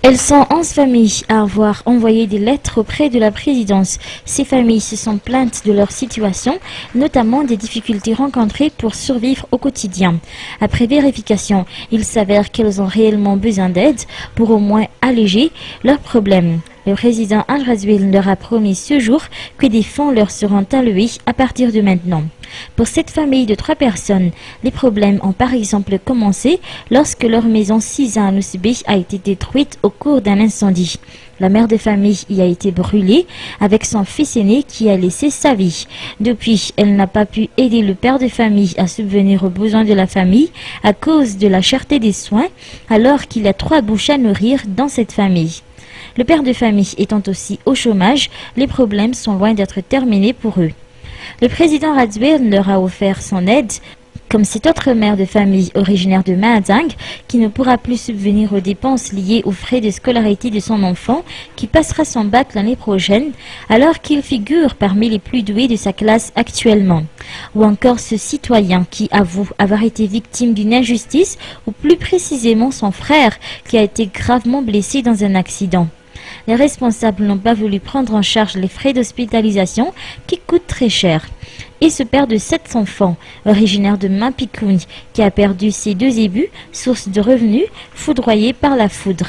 Elles sont 11 familles à avoir envoyé des lettres auprès de la présidence. Ces familles se sont plaintes de leur situation, notamment des difficultés rencontrées pour survivre au quotidien. Après vérification, il s'avère qu'elles ont réellement besoin d'aide pour au moins alléger leurs problèmes. Le président Al-Razouil leur a promis ce jour que des fonds leur seront alloués à partir de maintenant. Pour cette famille de 3 personnes, les problèmes ont par exemple commencé lorsque leur maison Siza à Nousbi a été détruite au cours d'un incendie. La mère de famille y a été brûlée avec son fils aîné qui a laissé sa vie. Depuis, elle n'a pas pu aider le père de famille à subvenir aux besoins de la famille à cause de la cherté des soins, alors qu'il a 3 bouches à nourrir dans cette famille. Le père de famille étant aussi au chômage, les problèmes sont loin d'être terminés pour eux. Le président Razouil leur a offert son aide, comme cette autre mère de famille originaire de Mahadang qui ne pourra plus subvenir aux dépenses liées aux frais de scolarité de son enfant qui passera son bac l'année prochaine alors qu'il figure parmi les plus doués de sa classe actuellement. Ou encore ce citoyen qui avoue avoir été victime d'une injustice ou plus précisément son frère qui a été gravement blessé dans un accident. Les responsables n'ont pas voulu prendre en charge les frais d'hospitalisation qui coûtent très cher. Et ce père de 7 enfants, originaire de Mampikoun, qui a perdu ses 2 ébus, source de revenus, foudroyé par la foudre.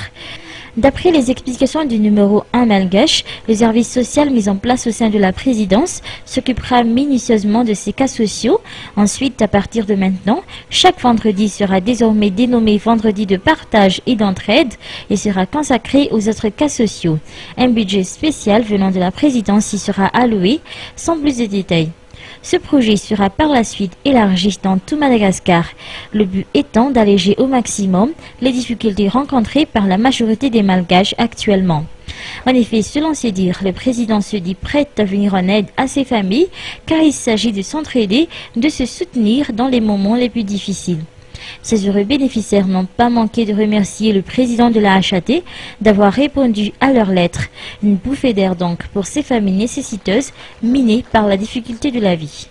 D'après les explications du numéro 1 malgache, le service social mis en place au sein de la présidence s'occupera minutieusement de ces cas sociaux. Ensuite, à partir de maintenant, chaque vendredi sera désormais dénommé vendredi de partage et d'entraide et sera consacré aux autres cas sociaux. Un budget spécial venant de la présidence y sera alloué, sans plus de détails. Ce projet sera par la suite élargi dans tout Madagascar, le but étant d'alléger au maximum les difficultés rencontrées par la majorité des Malgaches actuellement. En effet, selon ses dires, le président se dit prêt à venir en aide à ses familles car il s'agit de s'entraider, de se soutenir dans les moments les plus difficiles. Ces heureux bénéficiaires n'ont pas manqué de remercier le président de la HAT d'avoir répondu à leurs lettres. Une bouffée d'air donc pour ces familles nécessiteuses minées par la difficulté de la vie.